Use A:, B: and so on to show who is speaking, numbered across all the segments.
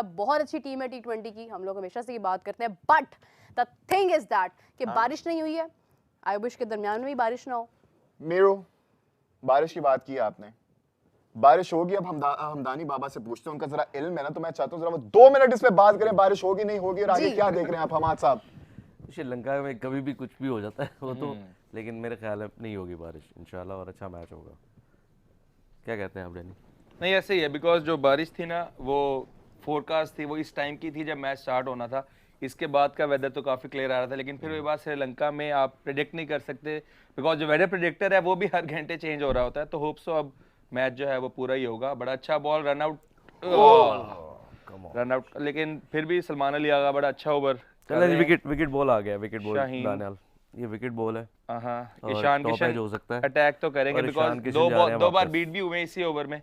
A: बहुत अच्छी टीम है T20 की, हम लोग हमेशा से ये बात करते हैं, but the thing is that कि बारिश नहीं हुई है। आई विश के दरमियान में भी बारिश ना हो।
B: मीरू, बारिश की बात की है आपने, बारिश होगी। अब हमदानी बाबा से पूछते हैं, उनका जरा इल्म है ना, तो मैं चाहता हूँ जरा वो 2 मिनट इस पे बात करें, बारिश होगी नहीं होगी और आगे क्या देख रहे हैं आप हमाद साहब?
C: श्रीलंका में कभी भी कुछ भी हो जाता है वो तो, लेकिन मेरे ख्याल में नहीं होगी बारिश इंशाल्लाह और अच्छा मैच होगा। क्या कहते हैं आप डैनी?
D: नहीं ऐसे ही है, बिकॉज जो बारिश थी ना वो फोरकास्ट थी, वो इस टाइम की थी जब मैच स्टार्ट होना था। इसके बाद का वेदर तो काफ़ी क्लियर आ रहा था, लेकिन फिर वही बात, श्रीलंका में आप प्रेडिक्ट नहीं कर सकते बिकॉज जो वेदर प्रेडिक्टर है वो भी हर घंटे चेंज हो रहा होता है। तो होप सो अब मैच जो है वो पूरा ही होगा। बड़ा अच्छा बॉल, रन आउट, लेकिन फिर भी सलमान अली आगा बड़ा अच्छा ओवर।
C: विकेट बॉल आ गया, विकेट बॉल दानियाल, ये विकेट बॉल है।
D: ईशान किशन
C: हो सकता है,
D: अटैक तो करेंगे बिकॉज दो बार बीट भी हुए इसी ओवर में।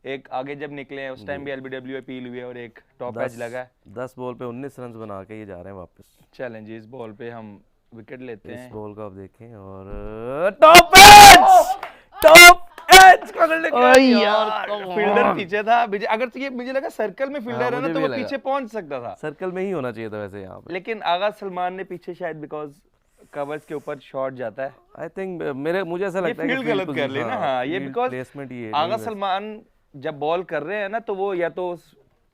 D: एक आगे जब निकले हैं उस टाइम भी एलबीडब्ल्यू अपील हुई है और एक टॉप एज लगा है।
C: 10 बॉल पे 19 रन बना के ये जा रहे हैं वापस।
D: चैलेंज इस बॉल पे हम विकेट लेते हैं।
C: इस बॉल को आप देखें और टॉप एज पकड़
D: यार, फील्डर पीछे था। अगर तो ये मुझे लगा सर्कल में फील्डर है ना तो वो पीछे पहुंच सकता था।
C: सर्कल में ही होना चाहिए था वैसे यहाँ पे,
D: लेकिन आगा सलमान ने पीछे शायद बिकॉज कवर्स के ऊपर शॉट जाता है।
C: आई थिंक मुझे ऐसा लगता है
D: कि फील्ड गलत कर ली ना। हाँ, ये बिकॉज आगा सलमान जब बॉल कर रहे हैं ना तो वो या तो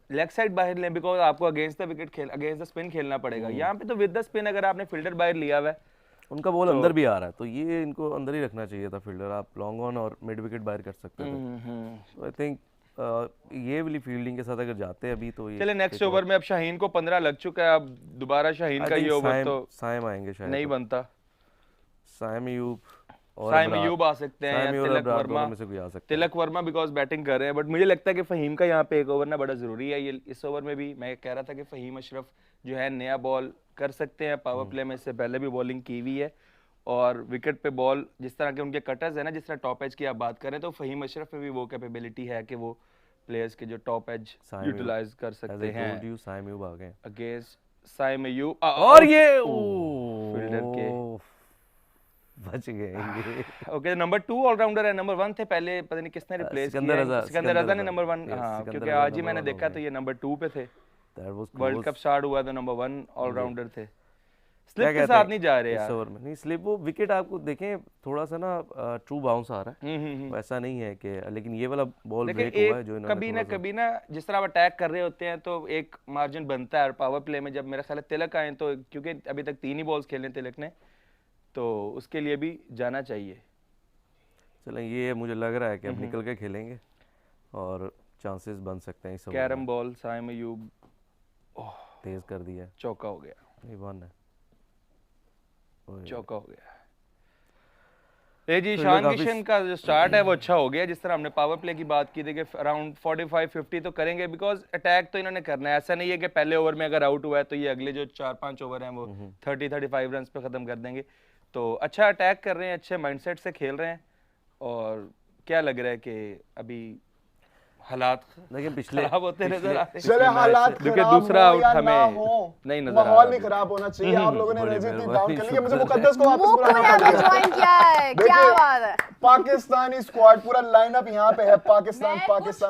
D: लेग साइड बाहर लें बिकॉज आपको against the wicket against the spin खेलना पड़ेगा। यहाँ पे तो विद द स्पिन अगर आपने फील्डर बाहर लिया हुआ है,
C: उनका बॉल अंदर भी आ रहा है तो ये इनको अंदर ही रखना चाहिए था फील्डर। आप लॉन्ग ऑन और मिड विकेट बाहर कर सकते थे। तो आई थिंक ये वाली फील्डिंग के साथ अगर जाते हैं अभी तो ये
D: चले नेक्स्ट ओवर में अब शाहीन को 15 लग चुका है। अब दोबारा शाहीन का ये ओवर तो
C: साइम आएंगे शायद,
D: नहीं बनता।
C: साइम अयूब
D: आ सकते हैं, तिलक वर्मा बिकॉज बैटिंग कर रहे हैं। बट मुझे लगता है कि फहीम का यहाँ पे एक ओवर ना बड़ा जरूरी है। ये इस ओवर में भी मैं कह रहा था कि फहीम अशरफ जो है नया बॉल कर सकते हैं। पावर प्ले में इससे पहले भी बॉलिंग की हुई है और विकेट पे बॉल जिस तरह के उनके कटर्स है ना, जिस तरह टॉप एज की आप बात करें तो फहीम अशरफ में भी वो कैपेबिलिटी है कि वो प्लेयर्स के जो टॉप एज यूटिलाइज कर सकते हैं। अगेंस्ट साइम अयूब
C: और ये
D: फील्डर के
C: बच गए।
D: ओके, नंबर 2 ऑलराउंडर है। नंबर 1 थे पहले, पता नहीं किसने रिप्लेस किया। सिकंदर रजा ने नंबर 1, हाँ, क्योंकि आज ही मैंने देखा तो ये नंबर 2 पे थे। वर्ल्ड कप स्टार्ट हुआ तो नंबर 1 ऑलराउंडर थे। स्लिप के साथ नहीं जा रहे यार,
C: नहीं स्लिप, वो विकेट आपको देखें थोड़ा सा ना ट्रू बाउंस आ रहा है, वैसा नहीं है कि, लेकिन ये वाला बॉल ब्रेक हुआ है जो इन्होंने
D: कभी ना जिस तरह आप अटैक कर रहे होते हैं तो एक मार्जिन बनता है। और पावर प्ले में जब मेरा ख्याल है तिलक आए तो, क्योंकि अभी तक 3 ही बॉल्स खेले तिलक ने, तो उसके लिए भी जाना चाहिए।
C: चलें, ये मुझे लग रहा है कि अब निकल के खेलेंगे और चांसेस बन सकते हैं। इस
D: कैरम बॉल साइम अयूब
C: तेज कर दिया,
D: चौका हो गया।
C: ये वन है,
D: चौका हो गया। जी, ईशान किशन का जो स्टार्ट है वो अच्छा हो गया। जिस तरह हमने पावर प्ले की बात की थी कि अराउंड 45-50 तो करेंगे बिकॉज अटैक तो इन्होंने करना है। ऐसा नहीं है कि पहले ओवर में अगर आउट हुआ है तो ये अगले जो 4-5 ओवर हैं वो 30-35 रन पे खत्म कर देंगे। तो अच्छा अटैक कर रहे हैं, अच्छे माइंडसेट से खेल रहे हैं। और क्या लग रहा है कि अभी हालात
C: लेकिन पिछले
D: खराब होते नजर आ रहे हैं।
B: चले हालात खराब
D: दूसरा
B: हो
D: आउट
B: या
D: हमें
B: ना हो,
D: नहीं नजर आ रहा,
B: माहौल नहीं खराब होना चाहिए। आप लोगों ने एनर्जी डाउन कर ली है, मुझे मुकद्दस को वापस बुलाना पड़ेगा।
A: ज्वाइन किया है, क्या बात है।
B: पाकिस्तानी स्क्वाड पूरा लाइनअप यहाँ पे है। पाकिस्तान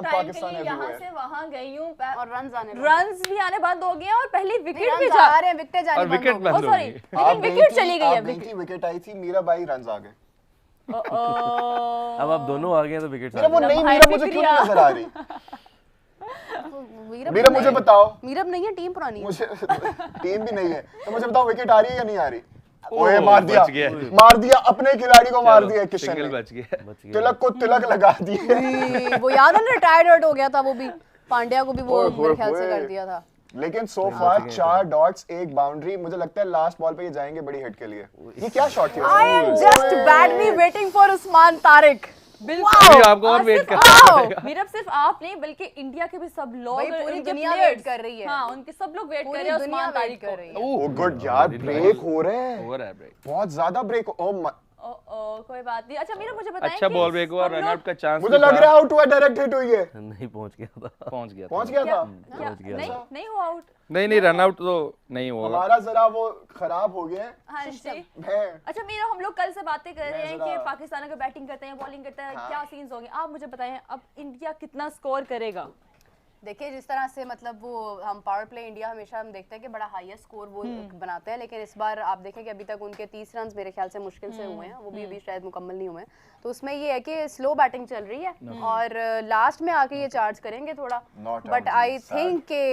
B: है,
E: यहाँ से वहाँ गई हूँ
A: और
E: रन्स भी आने बंद हो गए हैं और पहली विकेट भी
A: जा रहे हैं, विकेट जाने
D: और विकेट बंद हो गई।
E: सॉरी, लेकिन विकेट चली गई है।
B: विकेट आई थी, मीरा बाई रन आ गए।
C: अब आप दोनों आ गए तो विकेट
B: मीरा मुझे क्यों नहीं नजर आ रही? मीरा मुझे बताओ।
A: मीरा नहीं है, टीम पुरानी है।
B: मुझे टीम भी नहीं है तो मुझे बताओ विकेट आ रही है या नहीं आ रही? ओए मार दिया अपने खिलाड़ी को, मार दिया किशन ने।
D: बच गया।
B: तिलक को तिलक लगा दिए।
A: वो याद है ना, रिटायर्ड हो गया था वो भी, पांड्या को भी वो मेरे ख्याल से कर दिया था।
B: लेकिन सो फार 4 डॉट्स 1 बाउंड्री। मुझे लगता है लास्ट बॉल पे ये जाएंगे बड़ी हिट के लिए। ये क्या शॉट थी?
A: I am just badly waiting for Usman Tariq.
D: बिल्कुल आपको और वेट करना पड़ेगा।
E: मेरा सिर्फ आप नहीं बल्कि इंडिया के भी सब लोग,
A: पूरी दुनिया वेट कर रही है।
E: हाँ, उनके सब लोग वेट कर रहे हैं उस्मान तारिक
A: कर रही है।
B: ओह गुड यार, ब्रेक हो रहे हैं,
D: ओवर है ब्रेक,
B: बहुत ज्यादा ब्रेक।
E: कोई बात नहीं। अच्छा मीरा मुझे बताएं,
D: अच्छा बॉल ब्रेक हुआ, रन आउट का चांस
B: मुझे लग रहा है आउट हुआ, डायरेक्ट हिट हुई है।
C: नहीं पहुंच गया था
E: नहीं हुआ आउट।
D: नहीं रन आउट तो नहीं हुआ।
B: हमारा जरा वो खराब हो गया है।
E: हाँ जी।
B: है।
E: अच्छा मीरा, हम लोग कल से बातें कर रहे हैं कि पाकिस्तान अगर बैटिंग करते हैं बॉलिंग करते हैं क्या सीन्स होंगे। आप मुझे बताएं अब इंडिया कितना स्कोर करेगा?
A: देखिए जिस तरह से मतलब वो हम पावर प्ले इंडिया हमेशा हम देखते हैं कि बड़ा हाईएस्ट स्कोर वो बनाते हैं, लेकिन इस बार आप देखें कि अभी तक उनके 30 रन मेरे ख्याल से मुश्किल से हुए हैं, वो भी अभी शायद मुकम्मल नहीं हुए हैं। तो उसमें ये है कि स्लो बैटिंग चल रही है और लास्ट में आके ये चार्ज करेंगे थोड़ा, बट आई थिंक के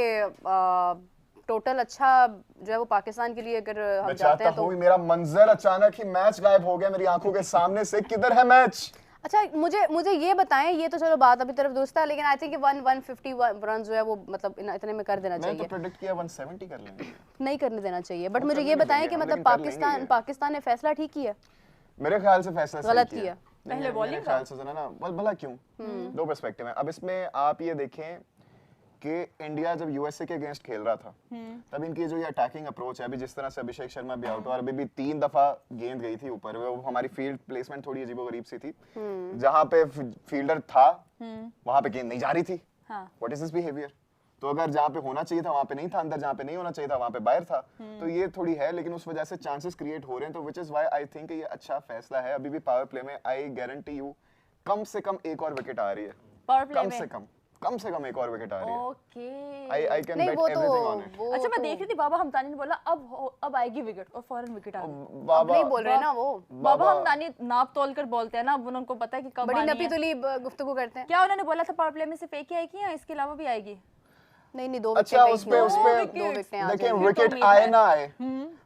A: टोटल अच्छा जो है वो पाकिस्तान के लिए अगर हम
B: मैं
A: जाते
B: चाहता
A: हैं तो
B: हूँ मेरा मंजर अचानक ही मैच गायब हो गया मेरी आंखों के सामने से, किधर है मैच?
A: अच्छा मुझे ये बताएं, ये तो चलो बात अभी तरफ दुरुस्त है, लेकिन आई थिंक 150 रन जो है वो मतलब इतने में कर देना
B: मैंने तो
A: चाहिए,
B: प्रेडिक्ट किया 170 कर लेंगे।
A: नहीं करने देना चाहिए। बट
B: हम
A: मुझे
B: करने
A: ये
B: नहीं
A: बताएं
B: देंगे
A: कि
B: हम,
A: मतलब
B: लेकिन कर लेंगे ये।
A: पाकिस्तान ने फैसला ठीक किया,
B: मेरे ख्याल से फैसला सही
A: गलत
B: किया।
A: किया।
B: नहीं,
E: पहले bowling
B: मेरे
E: का?
B: ख्याल से जरा ना भला क्यों, दो पर्सपेक्टिव है। अब इसमें आप ये देखें कि इंडिया जब यूएसए के अगेंस्ट खेल रहा था तब इनकी जो ये अटैकिंग अप्रोच है, अभी जिस तरह से अभिषेक शर्मा भी आउट हुआ और अभी भी 3 दफा गेंद गई थी ऊपर, वो हमारी फील्ड प्लेसमेंट थोड़ी अजीबोगरीब सी थी, जहां पे फील्डर था वहां पे गेंद नहीं जा रही थी। What is this behaviour? तो अगर जहाँ पे होना चाहिए था वहां पे नहीं था, अंदर जहाँ पे नहीं होना चाहिए था वहां पे बाहर था, तो ये थोड़ी है, लेकिन उस वजह से चांसेस क्रिएट हो रहे हैं। तो which is why I think ये अच्छा फैसला है। अभी भी पावर प्ले में आई गारंटी यू कम से कम एक और विकेट आ रही है,
E: पावर प्ले
B: कम
E: में
B: से कम एक और विकेट आ रही है।
E: ओके
B: आई कैन
A: नहीं
B: बेट
A: वो
B: एवरीथिंग ऑन इट।
A: तो
E: अच्छा मैं देख रही थी बाबा हमदानी ने बोला अब आएगी विकेट और फौरन विकेट आ गई।
A: अब
B: बाबा
A: नहीं बोल रहे ना वो,
E: बाबा हमदानी नाप तोल कर बोलते हैं ना, अब उनको पता है कि कब
A: बड़ी
E: आनी
A: नपी
E: है।
A: तुली गुफ्तगू करते हैं।
E: क्या उन्होंने बोला था पावर प्ले में सिर्फ एक ही आएगी या इसके अलावा भी आएगी?
A: नहीं 2
B: अच्छा
A: विकेट
B: उस पे
A: दो विकेटें आ
B: देखिए
A: जाएंगी।
B: विकेट
E: उम्मीद
B: आए
E: है।
B: ना आए,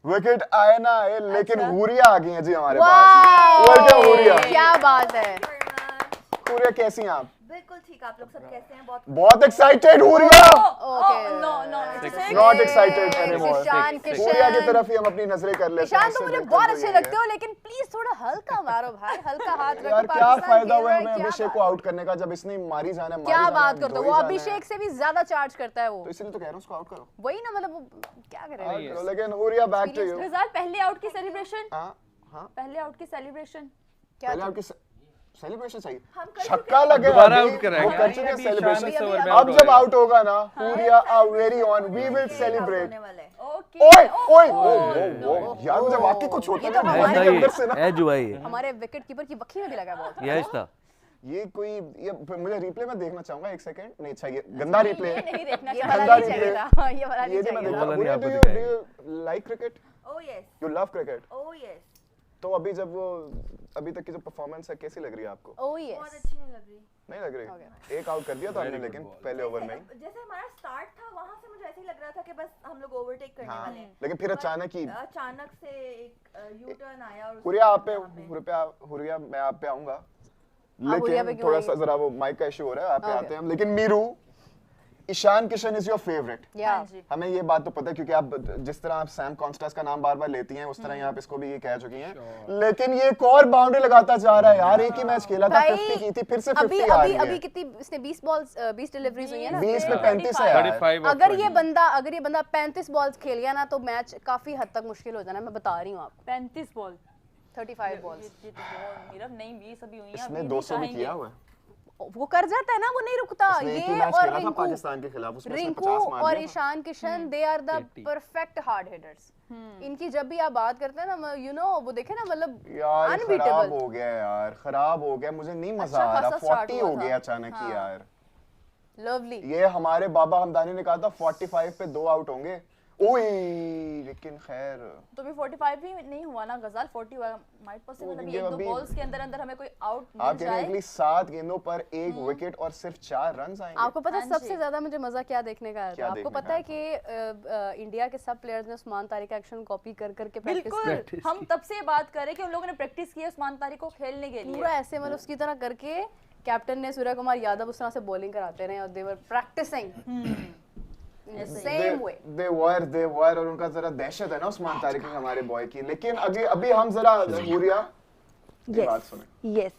B: विकेट आए ना आए, लेकिन हुरिया आ गई है जी हमारे पास। और क्या हुरिया,
A: क्या बात है।
B: हुरिया कैसी हैं आप?
F: बिल्कुल ठीक, आप लोग सब कैसे हैं?
B: बहुत एक्साइटेड हुरिया।
A: Okay
E: no
B: not excited anymore.
A: Ishan
B: हुरिया की
A: किशन,
B: तरफ ही हम अपनी नजरें कर लेते हैं।
A: ईशान तो
B: इससे
A: मुझे
B: बेहतर
A: बहुत
B: कोई
A: अच्छे
B: नहीं
A: लगते
B: है।
A: हो, लेकिन प्लीज थोड़ा हल्का मारो भाई, हल्का हाथ रखो।
B: यार क्या
A: पाकिस्तान
B: फायदा
A: खेल
B: हुआ
A: रहा है,
B: हमें
A: क्या
B: अभिषेक
A: बात-
B: को आउट करने का जब इसने मारी जाना है,
A: क्या
B: मारी
A: बात
B: जाना है,
A: करते हो,
B: धोई
A: वो
B: जाना है।
A: अभिषेक से भी ज्यादा चार्ज करता है वो,
B: तो इसलिए तो कह रहा हूँ उसको आउट करो।
A: वही ना मतलब वो क्या करेगा।
B: आउट करो, लेकिन हुरिया बैक टू यू।
E: रिजल्ट पहले आउट की सेलिब्रेशन,
B: हां
E: पहले आउट की सेलिब्रेशन
B: पहले आपकी सेलिब्रेशन चाहिए,
F: हम कर
B: छक्का लगे
D: दोबारा
B: अभी,
D: आउट कराएंगे।
B: वो कर
D: अभी
B: चुके हैं
D: अभी
B: सेलिब्रेशन।
D: ईशान इस ओवर में
B: अब
D: आउट
B: जब
D: होएगा।
B: आउट होगा ना हुरिया are very on, we will celebrate.
F: होने वाला है।
E: ओके
B: ओए ओए वो यार मुझे वाकई कुछ होता
A: ये तो
B: है
A: हमारे
B: माइंड के अंदर से ना।
C: एज हुआ ये
A: हमारे विकेट कीपर की बखी में भी लगा बहुत।
C: ये था।
B: ये कोई ये मुझे रिप्ले में देखना चाहूंगा, एक सेकंड। नहीं अच्छा ये गंदा रिप्ले है,
E: नहीं देखना
A: ये
E: चाहिए।
A: वाला
B: गंदा
A: नहीं चाहिए
B: रिप्ले।
A: था, ये वाला नहीं
B: ये नहीं मैं
A: चाहिए
B: देखता।
A: था।
C: वाला नहीं आपको
B: डू
C: दिखाएंगे।
B: You like cricket?
F: Oh yes,
B: you love cricket?
F: Oh yes.
B: तो अभी जब वो अभी तक की जो परफॉर्मेंस है कैसी लग रही है आपको?
A: ओह
F: बहुत
A: यस,
F: अच्छी नहीं लग रही।
B: नहीं लग रही? एक आउट कर दिया था हमने, लेकिन पहले ओवर में ही।
F: जैसे हमारा स्टार्ट था वहां से मुझे ऐसे ही लग रहा था कि बस हम लोग ओवरटेक करने
B: हाँ,
F: वाले हैं।
B: लेकिन फिर अचानक ही
F: अचानक से एक यू टर्न आया और
B: हुरिया आप पे हुरिया मैं आप पे आऊंगा,
A: हुरिया पे
B: लेकिन
A: क्यों
B: थोड़ा
A: आएंगे?
B: सा जरा वो माइक का इशू हो रहा है, आप पे
A: Okay.
B: आते हैं हम। लेकिन मीरू, Ishan Kishan is your favourite.
A: या
B: हमें ये बात तो पता है क्योंकि आप जिस तरह आप सैम कॉन्स्टेंस का नाम बार-बार लेती हैं, उस तरह ही आप इसको भी ये कह चुकी हैं। लेकिन ये एक और बाउंड्री लगाता जा रहा है यार। एक ही मैच खेला था, 50 की थी, फिर से 50 आ रही
A: अभी
B: है।
A: कितनी इसने 20 बॉल्स 20 डिलीवरीज हुई है ना।
B: 20 में 35 है यार।
D: 35
A: अगर ये बंदा 35 बॉल्स खेल गया ना तो मैच काफी हद तक मुश्किल हो जाना, मैं बता रही हूँ आपको।
E: 35 बॉल
A: 35 बॉल्स
E: ये तो बहुत मीरा नहीं 20 अभी हुई हैं,
B: इसने
E: अभी
B: 200 भी
E: नहीं
B: किया हुआ है।
A: वो कर जाता है ना, वो नहीं रुकता।
B: इसने एक ही
A: ये
B: मैच
A: और
B: खेला था
A: रिंकू,
B: पाकिस्तान के खिलाफ, उसमें इसने
A: रिंकू
B: 50 मार
A: और
B: दिया था।
A: Ishan Kishan they are the
D: 80
A: perfect hard hitters. इनकी जब भी आप बात करते हैं ना, यू नो वो देखे ना मतलब
B: यार खराब
A: अनबीटेबल।
B: हो गया यार, खराब हो गया, मुझे नहीं मजा
A: अच्छा
B: आ रहा।
A: खासा start
B: 40
A: हुआ
B: हो
A: था।
B: गया अचानक ही यार।
A: लवली।
B: ये हमारे बाबा हमदानी ने कहा था 45 पे 2 आउट होंगे। ओए लेकिन खैर
E: तो भी 45 भी नहीं हुआ ना गजाल, 40 हुआ माइट पॉसिबल अभी
B: ये
E: एक दो
B: अभी-
E: बॉल्स के अंदर अंदर हमें कोई आउट
B: आप
E: मिल
B: कह रहे
E: जाए।
B: हैं अगली 7 गेंदों पर 1 विकेट और सिर्फ 4 रन आएंगे।
A: आपको पता है
E: हाँ
A: सबसे
E: जी।
A: ज्यादा मुझे मजा क्या देखने का आया
B: क्या
A: था? आपको
B: देखने
A: पता है कि इंडिया के सब प्लेयर्स ने उस्मान तारिक का एक्शन कॉपी कर करके प्रैक्टिस
E: बिल्कुल हम तब से बात कर रहे हैं कि उन लोगों ने प्रैक्टिस की है उस्मान तारिक को खेलने के लिए।
A: पूरा ऐसे मतलब उसकी तरह करके कैप्टन ने सूर्य कुमार यादव उस तरह से बॉलिंग कराते रहे और दे वर प्रैक्टिसिंग सेम वे।
B: दे वर और उनका जरा दहशत है ना उस्मान तारिक की, हमारे बॉय की। लेकिन अभी हम जरा हुरिया की बात सुने।
F: यस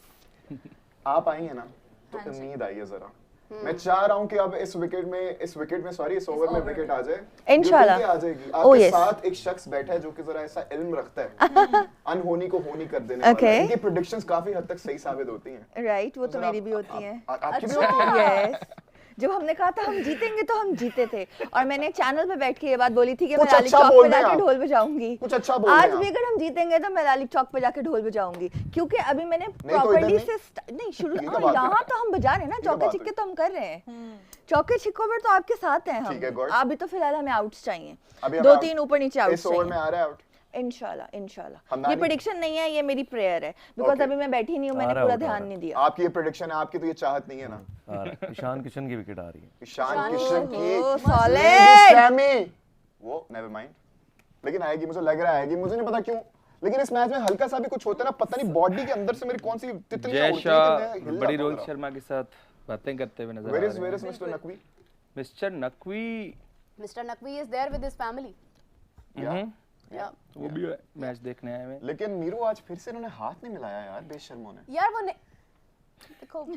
B: आप आई है ना तो उम्मीद आई है जरा। मैं चाह रहा हूं कि अब इस ओवर में विकेट आ जाए
F: इंशाल्लाह।
B: जो कि आ जाएगी।
F: Oh,
B: आपके
F: yes.
B: साथ एक शख्स बैठा है जो कि जरा ऐसा इल्म रखता है, अनहोनी को होनी कर देने वाला।
F: Okay.
B: इनकी प्रेडिक्शंस काफी हद तक सही साबित होती हैं।
F: राइट, वो तो
B: जरा
F: मेरी भी होती हैं।
B: आपकी भी होती हैं?
F: यस
G: जब हमने कहा था हम जीतेंगे तो हम जीते थे, और मैंने चैनल पे बैठ के ये बात बोली थी कि मैं
B: कुछ
G: लाली
B: अच्छा
G: चौक
B: बोल
G: पे
B: रहे हैं
G: जाके
B: आप।
G: ढोल बजाऊंगी।
B: कुछ अच्छा बोल रहे हैं
G: आज
B: आप।
G: भी अगर हम जीतेंगे तो मैं लाली चौक पे जाके ढोल बजाऊंगी, क्योंकि अभी मैंने
B: तो इधर
G: प्रॉपर्ली
B: नहीं।
G: से नहीं शुरू,
B: ये क्या बात
G: यहाँ
B: है?
G: तो हम बजा रहे हैं ना,
B: क्या
G: चौके
B: बात
G: छिक्के
B: है?
G: तो हम कर रहे हैं, चौके छिक्कों पर तो आपके साथ हैं
B: ठीक है,
G: हम।
B: good।
G: अभी तो फिलहाल हमें आउट्स चाहिए,
B: अभी हमें
G: 2-3 ऊपर नीचे
B: इस
G: आउट्स
B: ओवर में
G: चाहिए
B: आ रहा है आउट।
G: इंशाल्लाह इंशाल्लाह।
B: हम
G: ये
B: नानी-
G: प्रेडिक्शन नहीं है, ये मेरी प्रेयर है, बिकॉज
B: Okay।
G: अभी मैं बैठी नहीं हूँ, मैंने
C: आ रहा
G: पूरा
C: है, आ
G: ध्यान
C: रहा
G: नहीं दिया।
B: आपकी ये प्रेडिक्शन है, आपकी तो ये चाहत नहीं है ना।
C: आ रहा है। ईशान किशन की विकेट आ रही है।
B: ईशान किशन की
G: ओह,
B: Lady
G: सॉलिड।
B: सैमी, वो नेवर माइंड, लेकिन आएगी, मुझे लग रहा है आएगी, मुझे नहीं पता क्यों, लेकिन इस मैच में हल्का सा भी कुछ होता है ना, पता नहीं बॉडी के अंदर से मेरी कौन सी तितलियां
D: जय
B: उड़ती है कि मैं
D: शाह
B: हिल
D: बड़ी
B: जाता हूं
D: रोहित
B: जरा।
D: शर्मा के साथ बातें करते हुए नजर आ
B: Where is
D: रहे हैं।
B: Mr. Naqvi?
D: Mister Naqvi
A: Mr. Naqvi is there with his family. Yeah.
D: वो भी मैच देखने आए हुए हैं।
B: लेकिन मीरू आज फिर से इन्होंने हाथ नहीं मिलाया यार, बेशर्मों ने।
A: यार वो देखो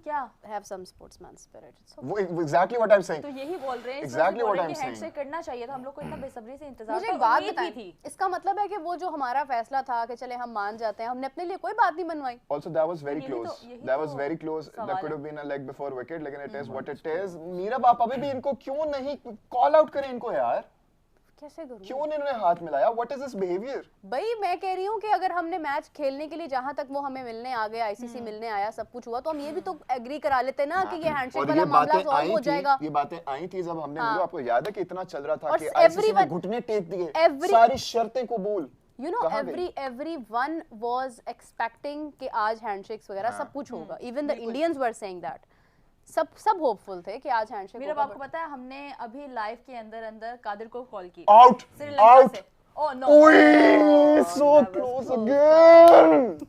A: क्या have some sportsman spirit. It's okay.
B: वो exactly what I'm saying.
E: तो यही बोल रहे हैं,
B: Exactly what I'm saying.
E: Handshake करना चाहिए था, हम लोग को इतना बेसब्री से इंतजार
A: मुझे
E: था,
A: एक बात
E: उम्मीद भी
A: बताएं,
E: थी।
A: इसका मतलब है कि वो जो हमारा फैसला था कि चले हम मान जाते हैं, हमने अपने लिए कोई बात नहीं मनवाई।
B: Also, that was very
E: यही तो-
B: close.
E: यही
B: That was
E: तो
B: very close. That
E: सवाल
B: could
E: है।
B: have been a leg before wicket, लेकिन it is what it is. Meera बाप अभी भी इनको क्यों नहीं call out करें इनको यार?
A: कैसे करूं?
B: क्यों नहीं इन्होंने हाथ मिलाया? What is this behavior?
A: भाई मैं कह रही हूँ कि अगर हमने मैच खेलने के लिए जहाँ तक वो हमें मिलने आ गया, आईसीसी मिलने आया, सब कुछ हुआ, तो हम ये भी तो एग्री करा लेते ना कि ये हैंडशेक
B: और
A: वाला
B: ये
A: मामला
B: बातें
A: सॉल्व
B: आई
A: हो
B: थी,
A: जाएगा।
B: ये बातें आई थी जब हमने
A: हाँ।
B: मीरू, आपको याद है कि इतना चल रहा था
A: और
B: कि आईसीसी ने
A: everyone-
B: घुटने टेक दिए,
A: every-
B: सारी शर्तें कबूल।
A: You know,
B: कहाँ गई?
A: everyone was expecting कि आज हैंडशेक्स वगैरह सब कुछ होगा। Even the Indians were saying that. सब होपफुल थे कि आज हैंडशेक
E: मेरा
A: होगा।
E: आपको पता है, हमने अभी लाइव के अंदर अंदर कादिर को कॉल की
B: Out,
E: श्रीलंका
B: out.
E: से। Oh no,
B: Oi, so close again.